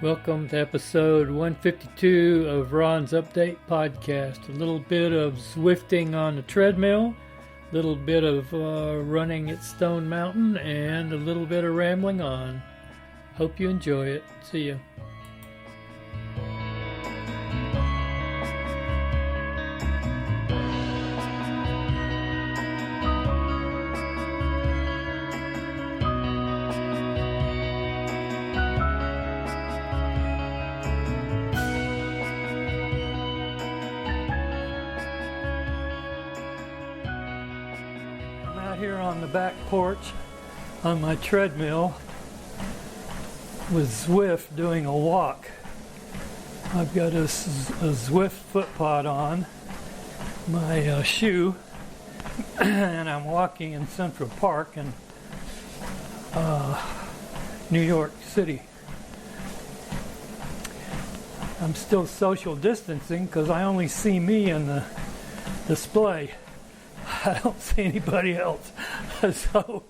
Welcome to episode 152 of Ron's Update podcast. A little bit of Zwifting on the treadmill, a little bit of running at Stone Mountain, and a little bit of rambling on. Hope you enjoy it. See ya. Here on the back porch on my treadmill with Zwift doing a walk. I've got a Zwift foot pod on my shoe and I'm walking in Central Park in New York City. I'm still social distancing because I only see me in the display. I don't see anybody else. So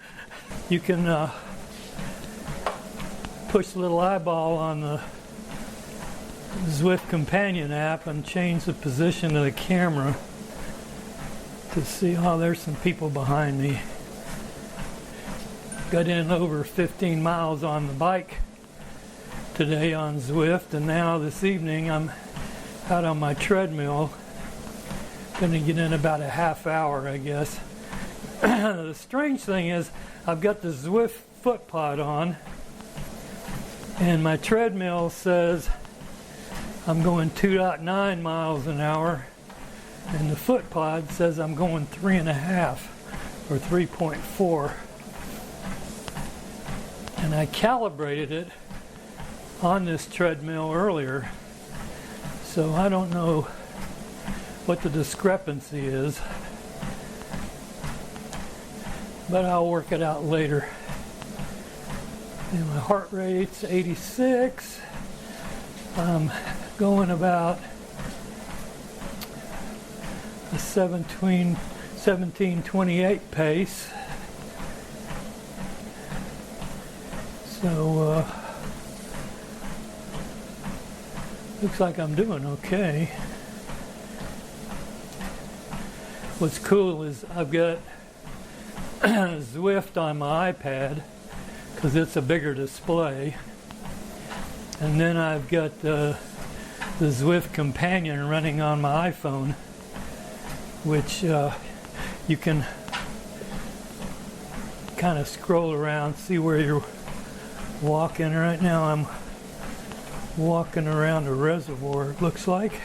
you can push the little eyeball on the Zwift companion app and change the position of the camera to see, oh, there's some people behind me. Got in over 15 miles on the bike today on Zwift, and now this evening I'm out on my treadmill. Going to get in about a half hour, I guess. The strange thing is I've got the Zwift foot pod on and my treadmill says I'm going 2.9 miles an hour and the foot pod says I'm going 3.5 or 3.4, and I calibrated it on this treadmill earlier, so I don't know what the discrepancy is, but I'll work it out later. And my heart rate's 86. I'm going about a 1728 pace. So looks like I'm doing okay. What's cool is I've got Zwift on my iPad because it's a bigger display, and then I've got the Zwift companion running on my iPhone, which you can kind of scroll around, see where you're walking. Right now I'm walking around a reservoir, it looks like,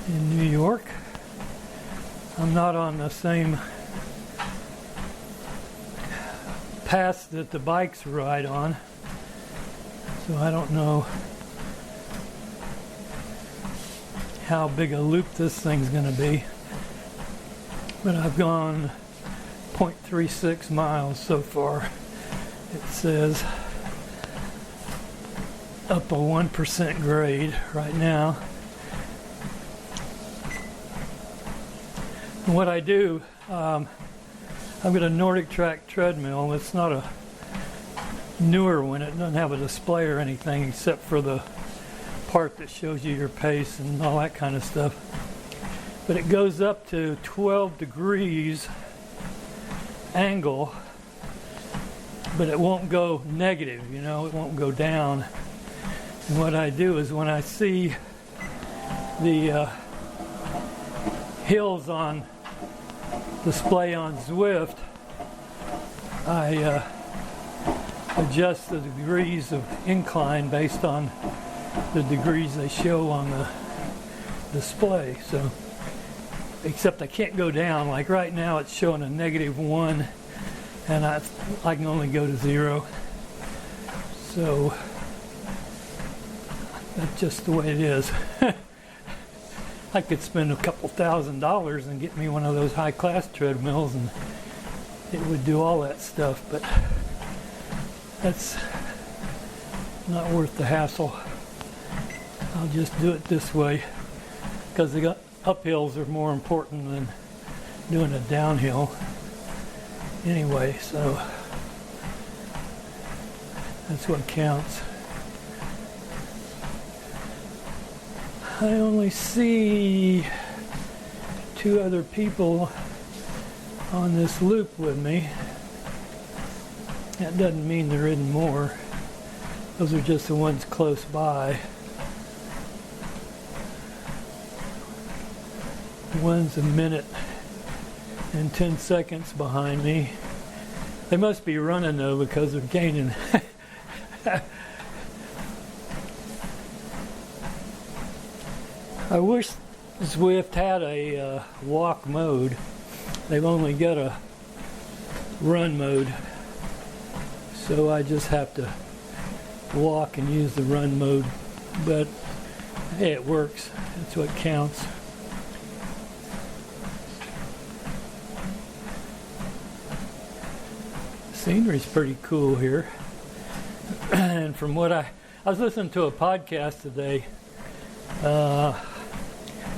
in New York. I'm not on the same path that the bikes ride on, so I don't know how big a loop this thing's going to be, but I've gone 0.36 miles so far. It says up a 1% grade right now. What I do, I've got a Nordic Track treadmill. It's not a newer one. It doesn't have a display or anything except for the part that shows you your pace and all that kind of stuff. But it goes up to 12 degrees angle, but it won't go negative, it won't go down. And what I do is when I see the hills on display on Zwift, I adjust the degrees of incline based on the degrees they show on the display. So, except I can't go down. Like right now it's showing a -1 and I can only go to 0. So that's just the way it is. I could spend a couple $1,000s and get me one of those high-class treadmills and it would do all that stuff, but that's not worth the hassle. I'll just do it this way because the uphills are more important than doing a downhill. Anyway, so That's what counts. I only see 2 other people on this loop with me. That doesn't mean there isn't more. Those are just the ones close by. One's a minute and 10 seconds behind me. They must be running though because they're gaining. I wish Zwift had a walk mode. They've only got a run mode. So I just have to walk and use the run mode. But hey, it works. That's what counts. Scenery's pretty cool here. And from what I was listening to a podcast today,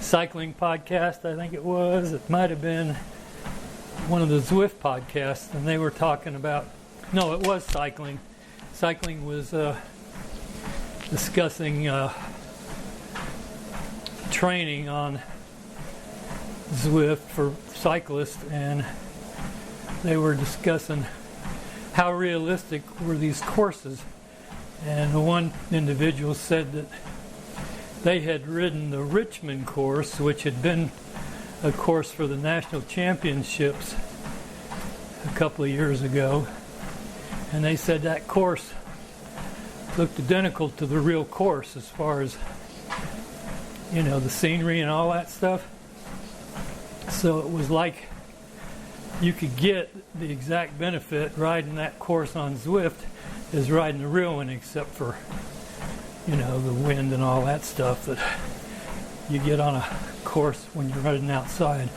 cycling podcast, I think it was. It might have been one of the Zwift podcasts, and they were talking about, no, it was cycling. Cycling was discussing training on Zwift for cyclists, and they were discussing how realistic were these courses. And one individual said that they had ridden the Richmond course, which had been a course for the national championships a couple of years ago. And they said that course looked identical to the real course as far as, you know, the scenery and all that stuff. So it was like you could get the exact benefit riding that course on Zwift as riding the real one, except for, you know, the wind and all that stuff that you get on a course when you're riding outside,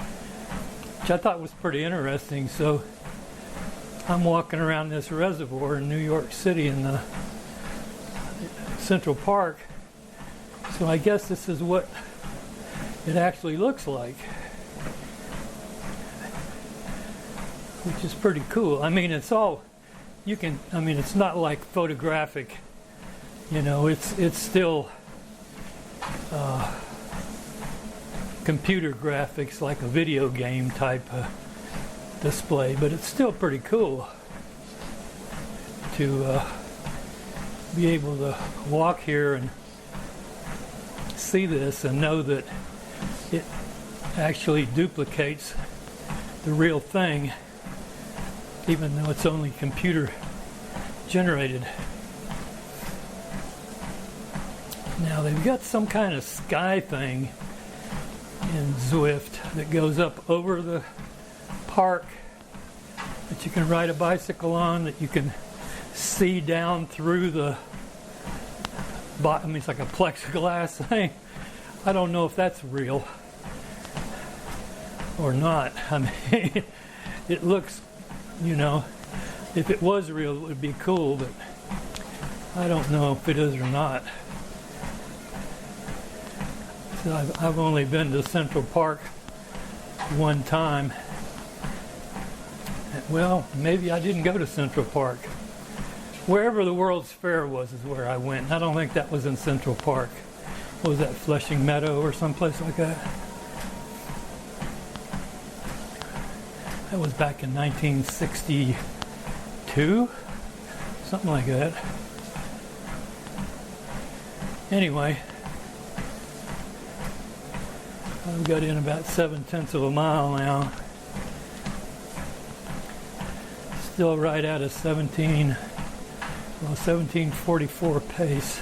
which I thought was pretty interesting. So I'm walking around this reservoir in New York City in the Central Park. So I guess this is what it actually looks like, which is pretty cool. I mean, it's all, you can, I mean, it's not like photographic, you know, it's still computer graphics, like a video game type display, but it's still pretty cool to be able to walk here and see this and know that it actually duplicates the real thing, even though it's only computer generated. Now they've got some kind of sky thing in Zwift that goes up over the park that you can ride a bicycle on, that you can see down through the, I mean, it's like a plexiglass thing. I don't know if that's real or not. I mean, it looks, you know, if it was real, it would be cool, but I don't know if it is or not. So I've only been to Central Park one time. Well, maybe I didn't go to Central Park. Wherever the World's Fair was is where I went. I don't think that was in Central Park. What was that, Flushing Meadow or someplace like that? That was back in 1962, something like that. Anyway, I've got in about 7/10 of a mile now. Still right at a 1744 pace.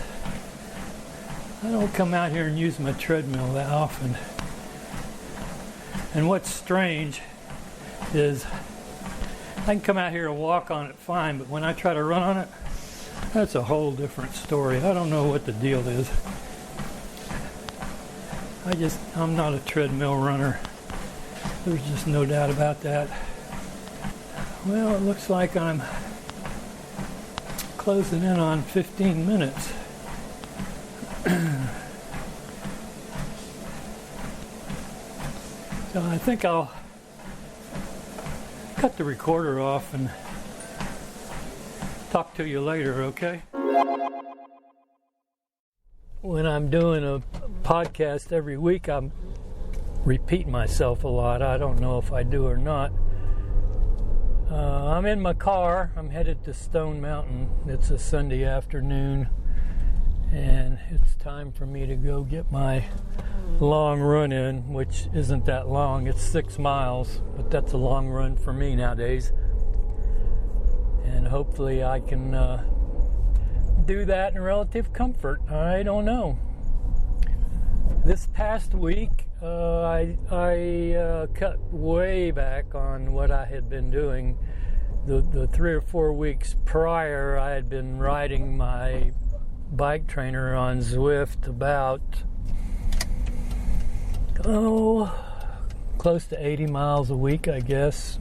I don't come out here and use my treadmill that often. And what's strange is I can come out here and walk on it fine, but when I try to run on it, that's a whole different story. I don't know what the deal is. I'm not a treadmill runner. There's just no doubt about that. Well, it looks like I'm closing in on 15 minutes. So I think I'll cut the recorder off and Talk to you later, okay? When I'm doing a podcast every week, I'm repeating myself a lot. I don't know if I do or not. I'm in my car. I'm headed to Stone Mountain. It's a Sunday afternoon, and it's time for me to go get my long run in, which isn't that long. It's 6 miles, but that's a long run for me nowadays. And hopefully I can do that in relative comfort. I don't know. This past week, I cut way back on what I had been doing. The 3 or 4 weeks prior, I had been riding my bike trainer on Zwift about, close to 80 miles a week, I guess,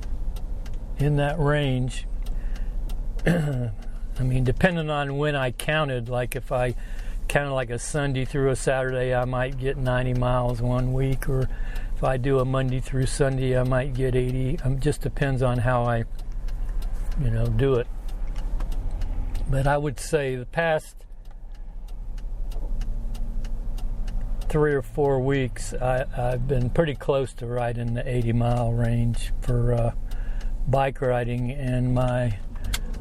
in that range. I mean, depending on when I counted, like if I counted like a Sunday through a Saturday, I might get 90 miles one week, or if I do a Monday through Sunday, I might get 80. It just depends on how I, do it. But I would say the past 3 or 4 weeks, I've been pretty close to right in the 80-mile range for bike riding, and my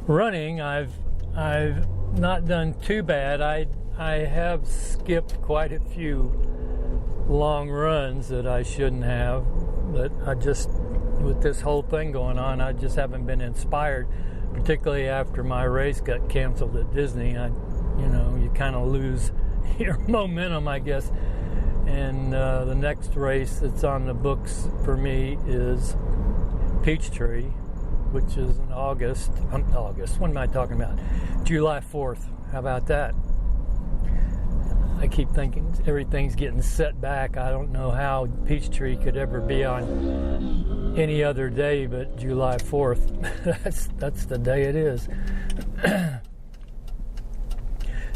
running, I've not done too bad. I have skipped quite a few long runs that I shouldn't have, but I just, with this whole thing going on, I just haven't been inspired, particularly after my race got canceled at Disney. You kind of lose your momentum, I guess. And the next race that's on the books for me is Peachtree, which is in August. What am I talking about? July 4th. How about that? I keep thinking everything's getting set back. I don't know how Peachtree could ever be on any other day but July 4th. That's the day it is.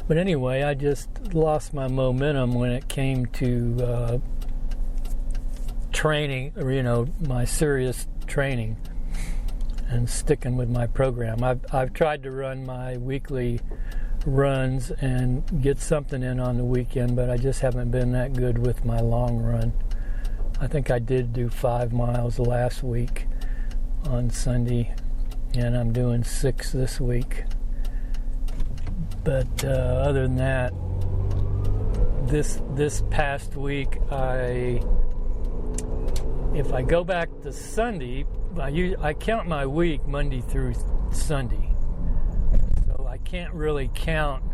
But anyway, I just lost my momentum when it came to training, my serious training and sticking with my program. I've tried to run my weekly runs and get something in on the weekend, but I just haven't been that good with my long run. I think I did do 5 miles last week on Sunday, and I'm doing 6 this week. But other than that, this past week, if I go back to Sunday, I count my week Monday through Sunday. So I can't really count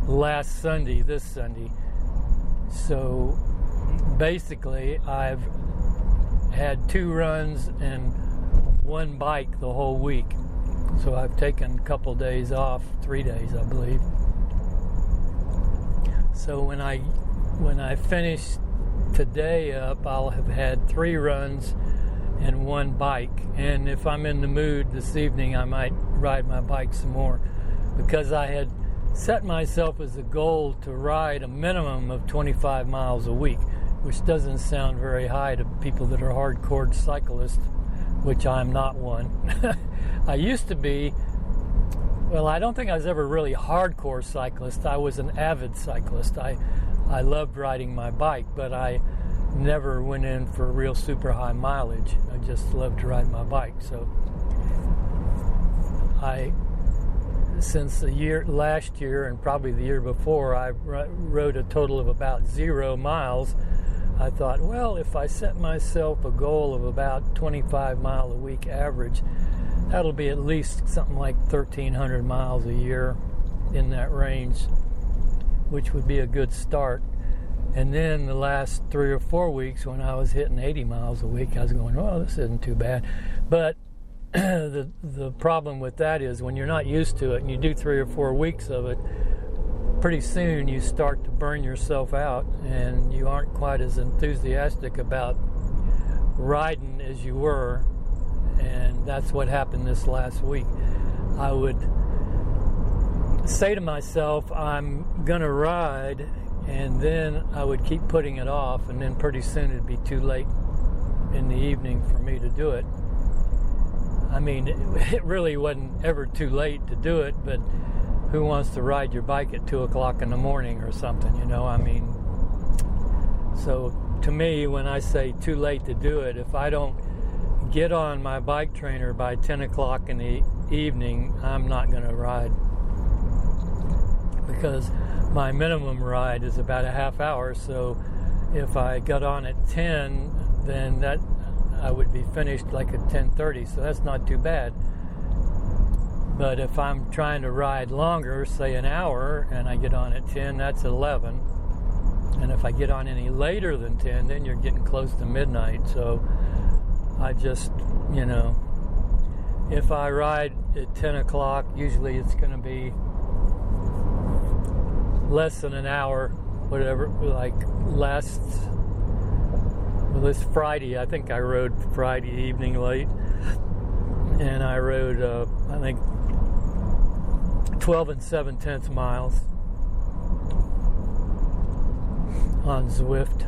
last Sunday, this Sunday. So basically, I've had 2 runs and 1 bike the whole week. So I've taken a couple days off, 3 days, I believe. So when I finish today up, I'll have had 3 runs and 1 bike. And if I'm in the mood this evening, I might ride my bike some more, because I had set myself as a goal to ride a minimum of 25 miles a week, which doesn't sound very high to people that are hardcore cyclists, which I'm not one. I used to be. Well, I don't think I was ever really a hardcore cyclist. I was an avid cyclist. I loved riding my bike, but I never went in for real super high mileage. I just loved to ride my bike. So since last year and probably the year before, I rode a total of about 0 miles. I thought, well, if I set myself a goal of about 25 mile a week average, that'll be at least something like 1,300 miles a year, in that range, which would be a good start. And then the last 3 or 4 weeks, when I was hitting 80 miles a week, I was going, oh, this isn't too bad. But the problem with that is when you're not used to it and you do 3 or 4 weeks of it, pretty soon you start to burn yourself out and you aren't quite as enthusiastic about riding as you were. And that's what happened this last week. I would say to myself, I'm going to ride, and then I would keep putting it off, and then pretty soon it'd be too late in the evening for me to do it. I mean, it really wasn't ever too late to do it, but who wants to ride your bike at 2 o'clock in the morning or something, you know? I mean, so to me, when I say too late to do it, if I don't get on my bike trainer by 10 o'clock in the evening, I'm not going to ride, because my minimum ride is about a half hour. So if I got on at 10, then that I would be finished like at 10:30, so that's not too bad. But if I'm trying to ride longer, say an hour, and I get on at 10, that's 11. And if I get on any later than 10, then you're getting close to midnight. So I just, you know, if I ride at 10 o'clock, usually it's going to be less than an hour, whatever, like this Friday, I think I rode Friday evening late, and I rode, I think, 12 7/10 miles on Zwift.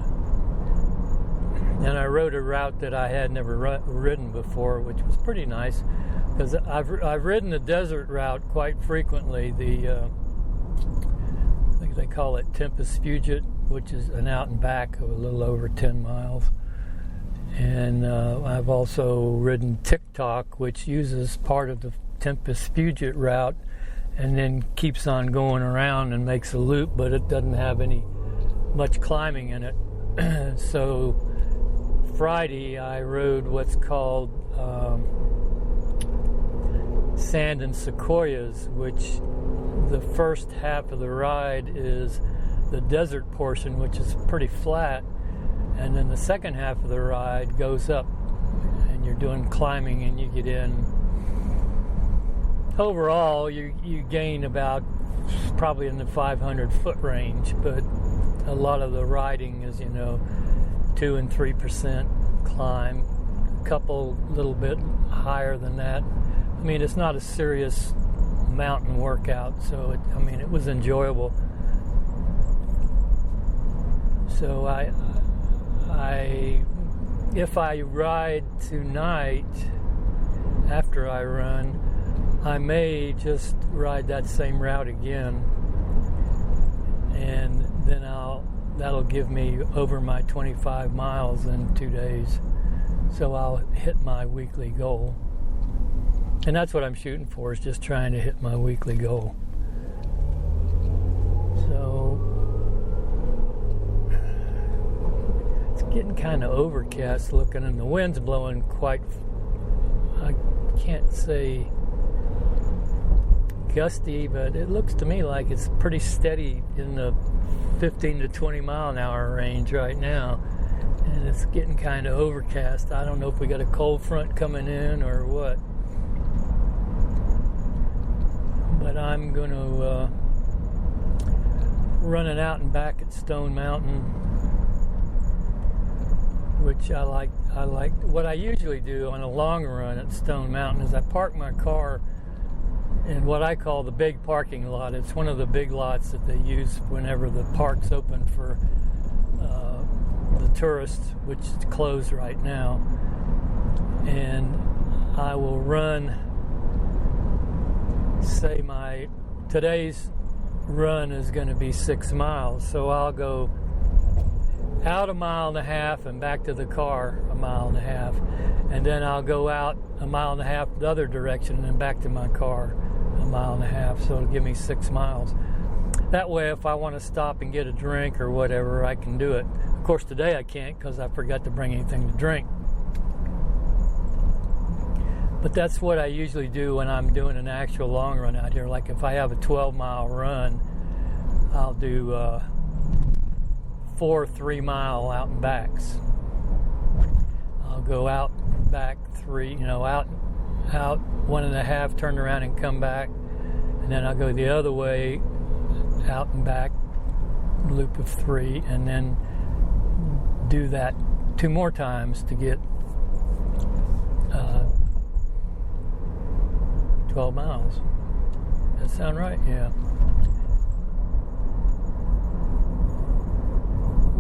And I rode a route that I had never ridden before, which was pretty nice, because I've ridden the desert route quite frequently. I think they call it Tempest Fugit, which is an out and back of a little over 10 miles. And I've also ridden TikTok, which uses part of the Tempest Fugit route and then keeps on going around and makes a loop, but it doesn't have much climbing in it. So Friday I rode what's called Sand and Sequoias, which the first half of the ride is the desert portion, which is pretty flat, and then the second half of the ride goes up and you're doing climbing, and you get in. Overall, you gain about probably in the 500 foot range, but a lot of the riding is, 2 and 3% climb, a couple little bit higher than that. I mean, it's not a serious mountain workout, so it was enjoyable. So if I ride tonight after I run, I may just ride that same route again, and then that'll give me over my 25 miles in 2 days. So I'll hit my weekly goal. And that's what I'm shooting for, is just trying to hit my weekly goal. So it's getting kind of overcast looking, and the wind's blowing quite, I can't say gusty, but it looks to me like it's pretty steady in the 15 to 20 mile an hour range right now, and it's getting kind of overcast. I don't know if we got a cold front coming in or what, but I'm going to run it out and back at Stone Mountain, which I like. What I usually do on a long run at Stone Mountain is I park my car in what I call the big parking lot. It's one of the big lots that they use whenever the park's open for the tourists, which is closed right now. And I will run, say today's run is going to be 6 miles. So I'll go out 1.5 miles and back to the car 1.5 miles, and then I'll go out 1.5 miles the other direction and then back to my car 1.5 miles. So it'll give me 6 miles. That way, if I want to stop and get a drink or whatever, I can do it. Of course, today I can't because I forgot to bring anything to drink. But that's what I usually do when I'm doing an actual long run out here. Like if I have a 12-mile run, I'll do 4 3-mile out and backs. I'll go out, back 3, out 1.5, turn around and come back, and then I'll go the other way, out and back, loop of 3, and then do that 2 more times to get 12 miles. Does that sound right? Yeah.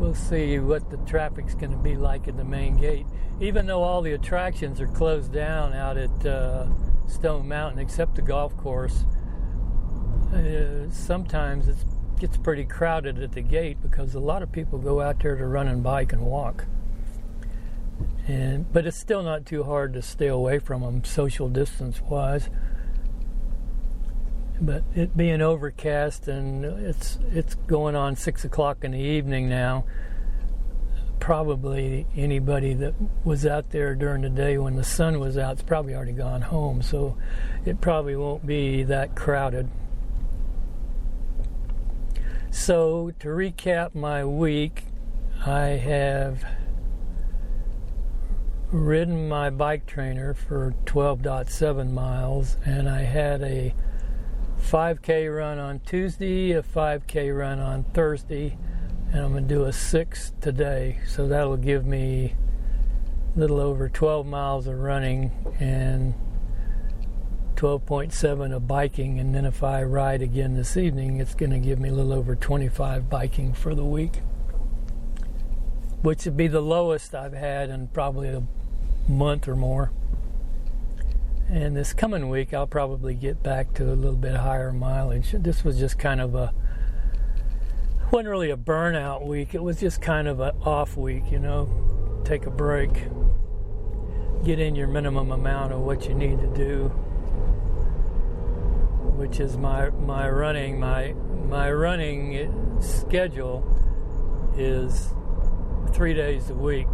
we'll see what the traffic's going to be like at the main gate. Even though all the attractions are closed down out at Stone Mountain, except the golf course, sometimes it gets pretty crowded at the gate because a lot of people go out there to run and bike and walk. But it's still not too hard to stay away from them social distance wise. But it being overcast and it's going on 6 o'clock in the evening now, probably anybody that was out there during the day when the sun was out is probably already gone home, so it probably won't be that crowded. So to recap my week, I have ridden my bike trainer for 12.7 miles, and I had a 5K run on Tuesday, a 5K run on Thursday, and I'm going to do a 6 today. So that'll give me a little over 12 miles of running and 12.7 of biking. And then if I ride again this evening, it's going to give me a little over 25 biking for the week, which would be the lowest I've had in probably a month or more. And this coming week, I'll probably get back to a little bit higher mileage. This was just kind of wasn't really a burnout week. It was just kind of an off week, take a break, get in your minimum amount of what you need to do, which is my running. My running schedule is 3 days a week,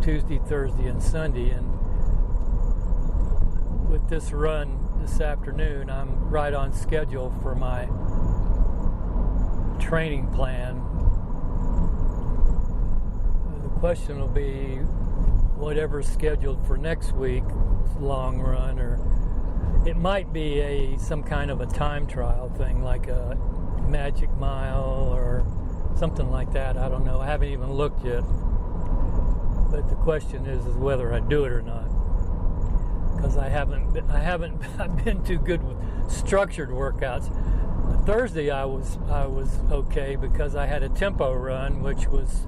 Tuesday, Thursday, and Sunday. And with this run this afternoon, I'm right on schedule for my training plan. The question will be whatever's scheduled for next week's long run, or it might be some kind of a time trial thing, like a magic mile or something like that. I don't know. I haven't even looked yet. But the question is whether I do it or not, because I've been too good with structured workouts. Thursday I was okay because I had a tempo run, which was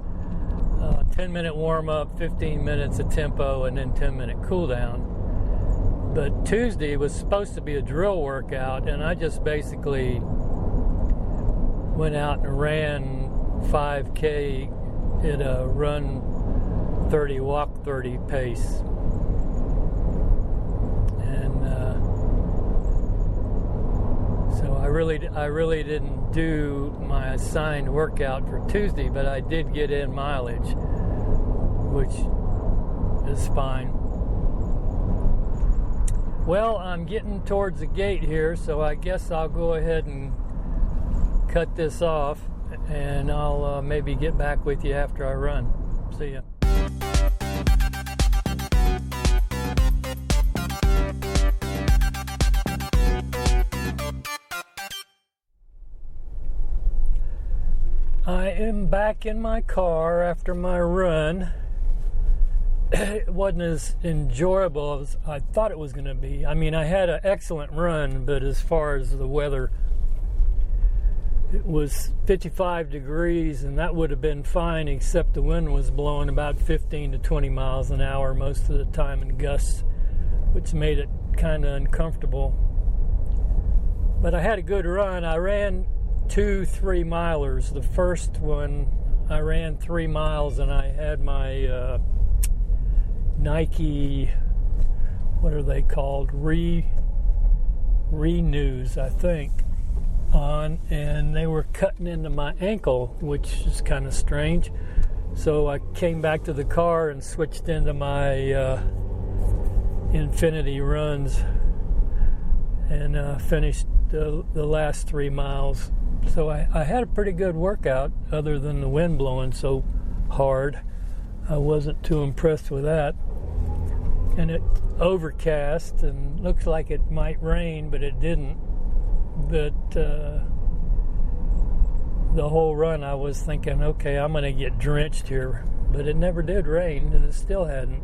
10-minute warm-up, 15 minutes of tempo, and then 10-minute cool-down. But Tuesday was supposed to be a drill workout, and I just basically went out and ran 5K at a run 30, walk 30 pace. So I really didn't do my assigned workout for Tuesday, but I did get in mileage, which is fine. Well, I'm getting towards the gate here, so I guess I'll go ahead and cut this off, and I'll maybe get back with you after I run. See ya. I am back in my car after my run. It wasn't as enjoyable as I thought it was going to be. I mean, I had an excellent run, but as far as the weather, it was 55 degrees, and that would have been fine, except the wind was blowing about 15 to 20 miles an hour most of the time in gusts, which made it kind of uncomfortable. But I had a good run. I ran 2 3-milers. The first one, I ran 3 miles, and I had my Nike, what are they called? Renews, I think, on, and they were cutting into my ankle, which is kind of strange. So I came back to the car and switched into my Infinity runs and finished the last 3 miles. So I had a pretty good workout, other than the wind blowing so hard. I wasn't too impressed with that. And it's overcast and looks like it might rain, but it didn't. But the whole run I was thinking, okay, I'm going to get drenched here. But it never did rain, and it still hadn't.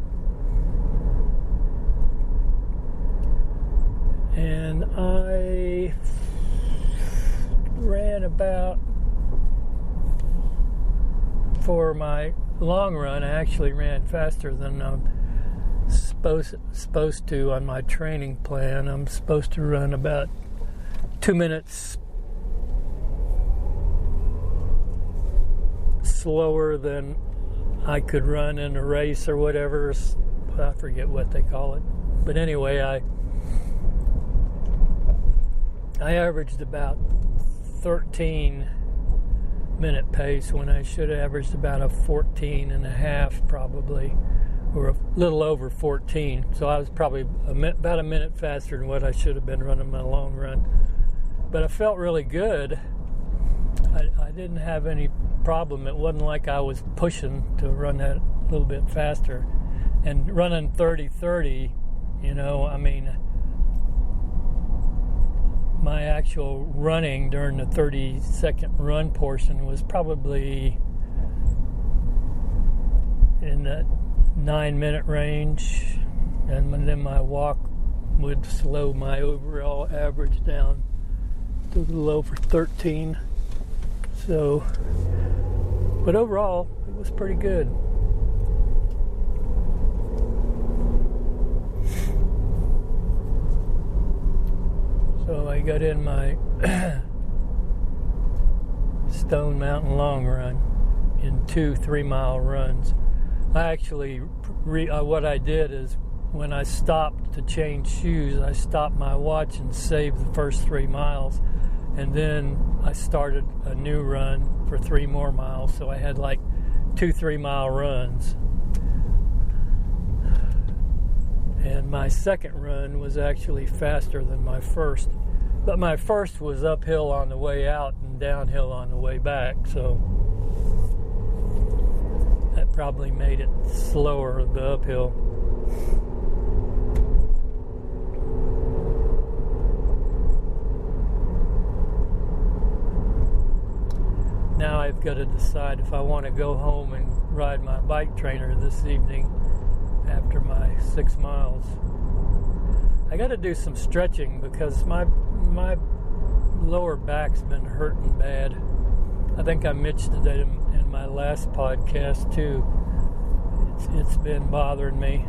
And I ran about for my long run, I actually ran faster than I'm supposed to on my training plan. I'm supposed to run about 2 minutes slower than I could run in a race or whatever. I forget what they call it. But anyway, I averaged about 13-minute pace when I should have averaged about a 14 and a half probably, or a little over 14. So I was probably about a minute faster than what I should have been running my long run. But I felt really good. I didn't have any problem. It wasn't like I was pushing to run that a little bit faster. And running 30-30, you know, I mean, my actual running during the 30-second run portion was probably in the 9-minute range, and then my walk would slow my overall average down to a little over 13. So, but overall, it was pretty good. So I got in my Stone Mountain long run in 2 3-mile runs. I actually, what I did is when I stopped to change shoes, I stopped my watch and saved the first 3 miles. And then I started a new run for 3 more miles. So I had like 2 3-mile runs. And my second run was actually faster than my first. But my first was uphill on the way out and downhill on the way back. So that probably made it slower, the uphill. Now I've got to decide if I want to go home and ride my bike trainer this evening after my 6 miles. I got to do some stretching because my lower back's been hurting bad. I think I mentioned it in my last podcast too. It's been bothering me,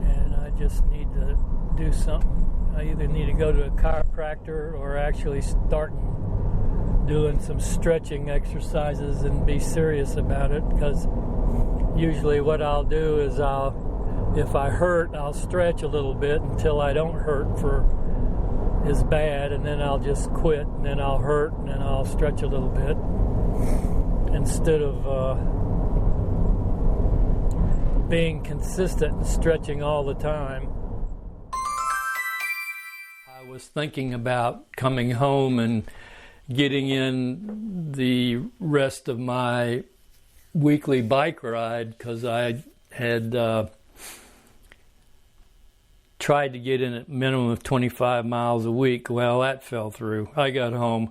and I just need to do something. I either need to go to a chiropractor or actually start doing some stretching exercises and be serious about it, because usually what I'll do is if I hurt, I'll stretch a little bit until I don't hurt for as bad, and then I'll just quit, and then I'll hurt, and then I'll stretch a little bit, instead of being consistent and stretching all the time. I was thinking about coming home and getting in the rest of my weekly bike ride, because I had tried to get in at minimum of 25 miles a week. Well, that fell through. I got home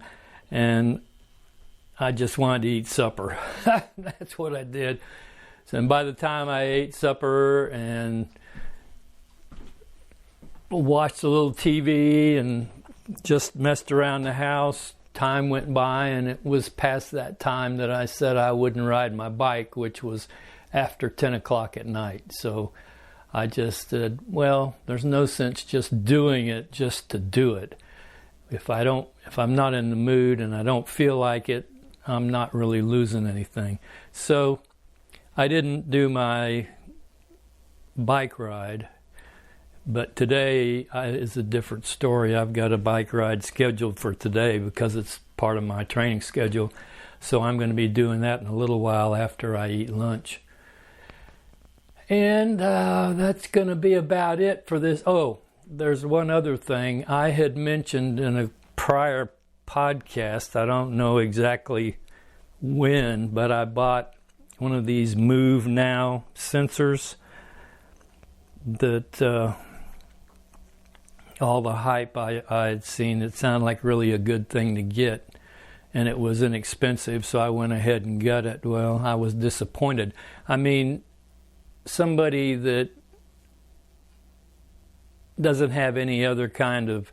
and I just wanted to eat supper. That's what I did. So, and by the time I ate supper and watched a little TV and just messed around the house, time went by, and it was past that time that I said I wouldn't ride my bike, which was after 10 o'clock at night. So I just said, well, there's no sense just doing it just to do it. If I'm not in the mood and I don't feel like it, I'm not really losing anything. So I didn't do my bike ride. But today is a different story. I've got a bike ride scheduled for today because it's part of my training schedule. So I'm going to be doing that in a little while after I eat lunch. And that's going to be about it for this. Oh, there's one other thing. I had mentioned in a prior podcast, I don't know exactly when, but I bought one of these Move Now sensors that all the hype I had seen, it sounded like really a good thing to get, and it was inexpensive, so I went ahead and got it. Well, I was disappointed. I mean, somebody that doesn't have any other kind of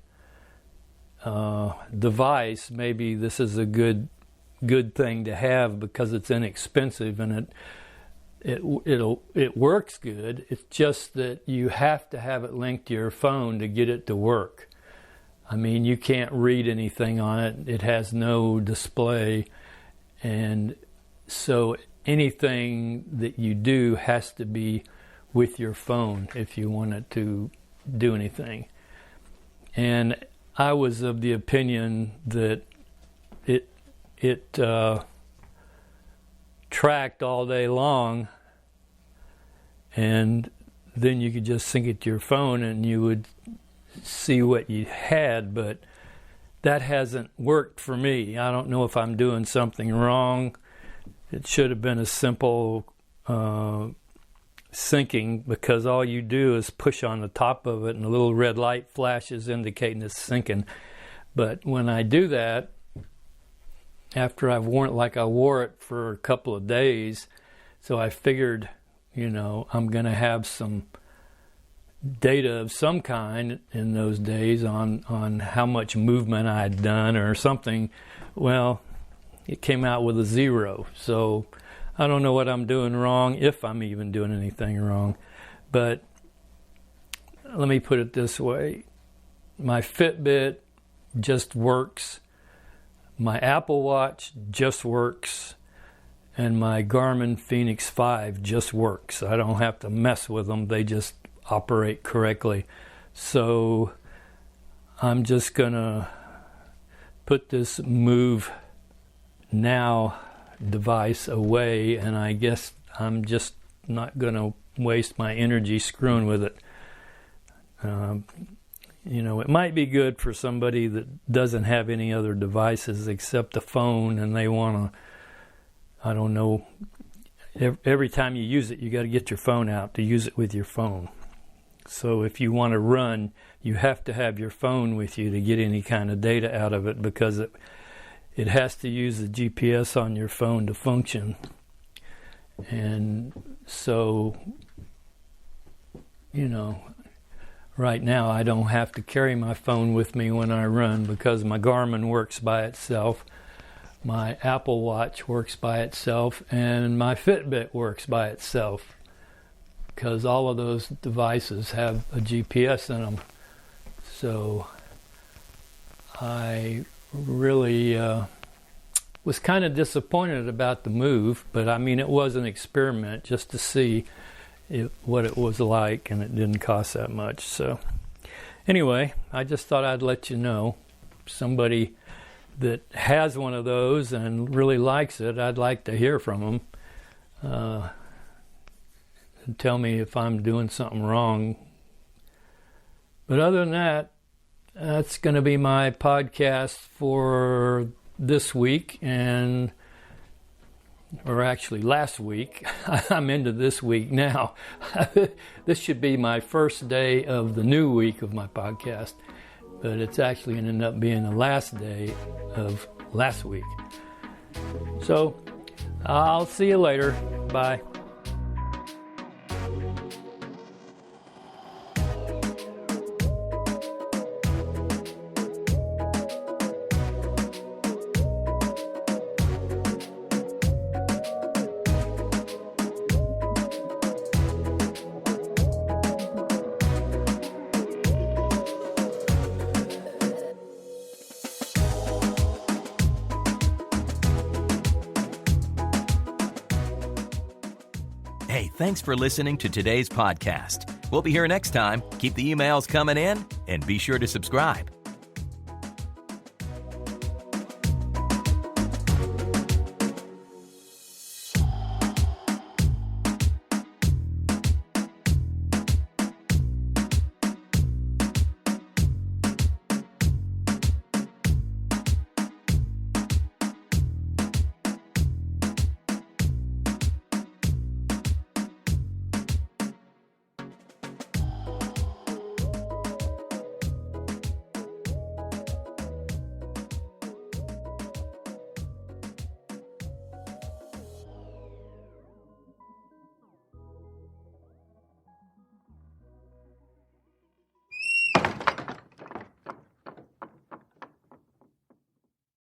device, maybe this is a good good thing to have because it's inexpensive and it works good. It's just that you have to have it linked to your phone to get it to work. I mean, you can't read anything on it. It has no display. And so anything that you do has to be with your phone if you want it to do anything. And I was of the opinion that it tracked all day long, and then you could just sync it to your phone and you would see what you had, but that hasn't worked for me. I don't know if I'm doing something wrong. It should have been a simple syncing, because all you do is push on the top of it and a little red light flashes indicating it's syncing. But when I do that, after I've worn it, like I wore it for a couple of days, so I figured, I'm going to have some data of some kind in those days on how much movement I had done or something. Well, it came out with a 0. So I don't know what I'm doing wrong, if I'm even doing anything wrong. But let me put it this way. My Fitbit just works. My Apple Watch just works. And my Garmin Fenix 5 just works. I don't have to mess with them. They just operate correctly. So I'm just going to put this Move Now device away, and I guess I'm just not going to waste my energy screwing with it. It might be good for somebody that doesn't have any other devices except the phone, and they want to, I don't know, every time you use it, you got to get your phone out to use it with your phone. So if you want to run, you have to have your phone with you to get any kind of data out of it, because it has to use the GPS on your phone to function. And so, right now I don't have to carry my phone with me when I run, because my Garmin works by itself, my Apple Watch works by itself, and my Fitbit works by itself, because all of those devices have a GPS in them. So I really was kind of disappointed about the Move, but I mean, it was an experiment just to see what it was like, and it didn't cost that much. So anyway, I just thought I'd let you know. Somebody that has one of those and really likes it, I'd like to hear from them and tell me if I'm doing something wrong. But other than that, that's going to be my podcast for this week, or actually last week. I'm into this week now. This should be my first day of the new week of my podcast, but it's actually going to end up being the last day of last week. So I'll see you later. Bye. Hey, thanks for listening to today's podcast. We'll be here next time. Keep the emails coming in and be sure to subscribe.